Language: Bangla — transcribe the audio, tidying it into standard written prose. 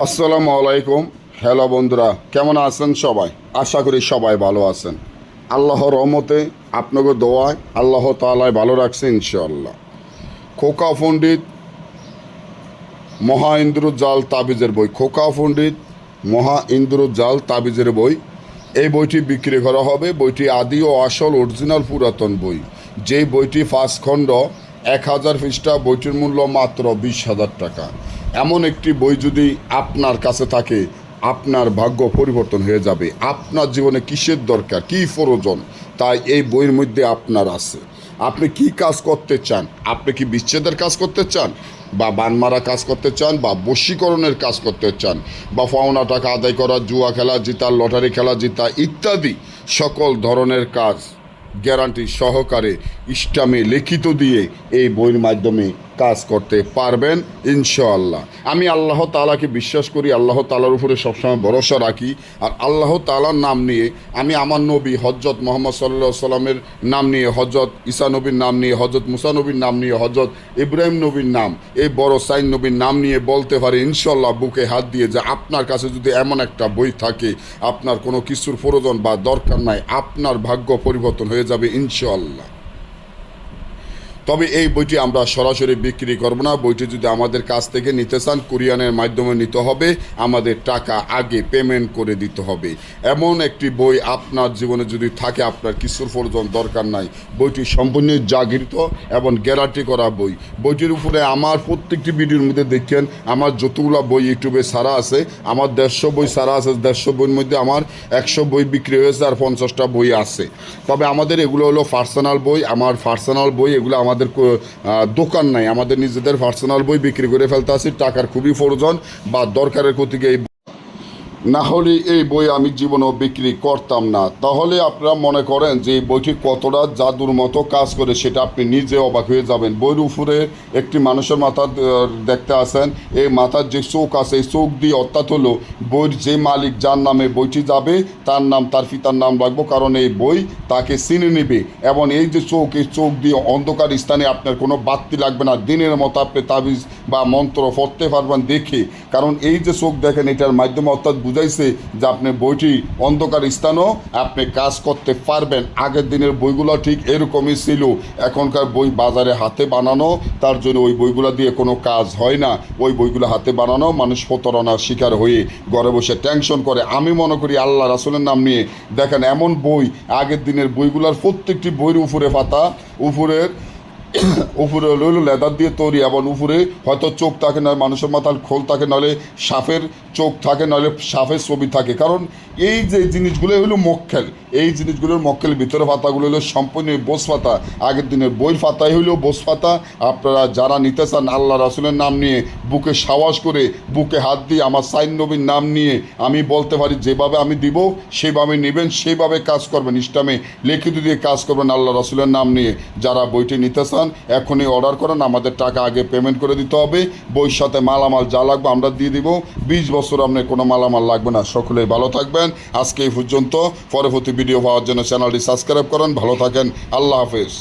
আসসালামু আলাইকুম। হ্যালো বন্ধুরা, কেমন আছেন সবাই? আশা করি সবাই ভালো আছেন। আল্লাহর রহমতে আপনাকে দোয়ায় আল্লাহ তাআলাই ভালো রাখছে ইনশাআল্লাহ। খোকা পণ্ডিত মহা ইন্দ্রজাল তাবিজের বই, খোকা পণ্ডিত মহা ইন্দ্রজাল তাবিজের বই, এই বইটি বিক্রি করা হবে। বইটি আদি ও আসল অরিজিনাল পুরাতন বই। যেই বইটি 5 খণ্ড, 1000 পৃষ্ঠা, বইটির মূল্য মাত্র 20,000 টাকা। এমন একটি বই যদি আপনার কাছে থাকে, আপনার ভাগ্য পরিবর্তন হয়ে যাবে। আপনার জীবনে কিসের দরকার, কী প্রয়োজন, তাই এই বইয়ের মধ্যে আপনার আছে। আপনি কি কাজ করতে চান? আপনি কি বিচ্ছেদের কাজ করতে চান, বা বানমারা কাজ করতে চান, বা বশীকরণের কাজ করতে চান, বা পাওনা টাকা আদায় করা, জুয়া খেলা জিতা, লটারি খেলা জিতা ইত্যাদি সকল ধরনের কাজ গ্যারান্টি সহকারে ইসলামে লিখিত দিয়ে এই বইয়ের মাধ্যমে কাজ করতে পারবেন ইনশাআল্লাহ। আমি আল্লাহ তাআলাকে বিশ্বাস করি, আল্লাহ তাআলার উপরে সবসময় ভরসা রাখি। আর আল্লাহ তাআলার নাম নিয়ে আমি আমার নবী হজরত মুহাম্মদ সাল্লাল্লাহু আলাইহি সাল্লামের নাম নিয়ে, হজরত ঈসা নবীর নাম নিয়ে, হজরত মুসা নবীর নাম নিয়ে, হজরত ইব্রাহিম নবীর নাম, এই বড় সাইন নবীর নাম নিয়ে বলতে পারি ইনশাআল্লাহ বুকে হাত দিয়ে, যে আপনার কাছে যদি এমন একটা বই থাকে, আপনার কোনো কিছুর প্রয়োজন বা দরকার নাই, আপনার ভাগ্য পরিবর্তন হয়ে যাবে ইনশাআল্লাহ। তবে এই বইটি আমরা সরাসরি বিক্রি করব না। বইটি যদি আমাদের কাছ থেকে নিতে চান, কুরিয়ানের মাধ্যমে নিতে হবে। আমাদের টাকা আগে পেমেন্ট করে দিতে হবে। এমন একটি বই আপনার জীবনে যদি থাকে, আপনার কিছুর প্রয়োজন দরকার নাই। বইটি সম্পূর্ণ জাগৃত এবং গ্যারান্টি করা বই। বইটির উপরে আমার প্রত্যেকটি ভিডিওর মধ্যে দেখেন, আমার যতগুলো বই ইউটিউবে ছাড়া আছে, আমার 150 বই ছাড়া আছে। 150 বইয়ের মধ্যে আমার 100 বই বিক্রি হয়েছে, আর 50টা বই আছে। তবে আমাদের এগুলো হলো পার্সোনাল বই। আমার পার্সোনাল বই এগুলো আমাদের দোকান নাই, আমাদের নিজেদের পার্সোনাল বই বিক্রি করে ফেলতে আসি। টাকার খুবই প্রয়োজন বা দরকারের ক্ষতিকে না হলে এই বই আমি জীবনেও বিক্রি করতাম না। তাহলে আপনারা মনে করেন যে এই বইটি কতটা জাদুর মতো কাজ করে, সেটা আপনি নিজে অবাক হয়ে যাবেন। বইয়ের উপরে একটি মানুষের মাথা দেখতে আসেন, এই মাথার যে চোখ আছে, এই চোখ দিয়ে অর্থাৎ হলো বইয়ের যে মালিক, যার নামে বইটি যাবে, তার নাম, তার পিতার নাম রাখবো, কারণ এই বই তাকে চিনে নেবে। এবং এই যে চোখ, এই চোখ দিয়ে অন্ধকার স্থানে আপনার কোনো বাতি লাগবে না, দিনের মতো আপনি তাবিজ বা মন্ত্র পড়তে পারবেন দেখে। কারণ এই যে চোখ দেখেন, এটার মাধ্যমে অর্থাৎ বুঝাইছে যে আপনি বইটি অন্ধকার স্থানেও আপনি কাজ করতে পারবেন। আগের দিনের বইগুলো ঠিক এরকমই ছিল। এখনকার বই বাজারে হাতে বানানো, তার জন্য ওই বইগুলো দিয়ে কোনো কাজ হয় না। ওই বইগুলো হাতে বানানো, মানুষ প্রতারণার শিকার হয়ে ঘরে বসে টেনশন করে। আমি মনে করি আল্লাহ রাসূলের নাম নিয়ে দেখেন, এমন বই, আগের দিনের বইগুলোর প্রত্যেকটি বইয়ের উপরে পাতা, উপরে হলো লেদার দিয়ে তৈরি, এবং উপরে হয়তো চোখ থাকে না, মানুষের মাথার খোল থাকে, নাহলে সাপের চোখ থাকে, নাহলে সাপের ছবি থাকে। কারণ এই যে জিনিসগুলো হলো মক্কেল, এই জিনিসগুলোর মক্কেল। ভিতরে পাতাগুলো হলো সম্পূর্ণ বোস পাতা। আগের দিনের বইয়ের পাতাই হলো বোস পাতা। আপনারা যারা নিতে চান, আল্লাহ রাসূলের নাম নিয়ে বুকে সাহস করে, বুকে হাত দিয়ে, আমার সাইন নবীর নাম নিয়ে আমি বলতে পারি, যেভাবে আমি দিব সেভাবে নেবেন, সেইভাবে কাজ করবেন, ইসলামে লিখিত দিয়ে কাজ করবেন আল্লাহ রাসূলের নাম নিয়ে। যারা বইটি নিতে চান এখনই অর্ডার করেন, আমাদের টাকা আগে পেমেন্ট করে দিতে হবে। বইয়ের সাথে মালামাল যা লাগবে আমরা দিয়ে দিব। 20 বছর আপনার কোনো মালামাল লাগবে না। সকলেই ভালো থাকবেন। আজকে এই পর্যন্ত। পরবর্তী ভিডিও পাওয়ার জন্য চ্যানেলটি সাবস্ক্রাইব করেন। ভালো থাকেন। আল্লাহ হাফেজ।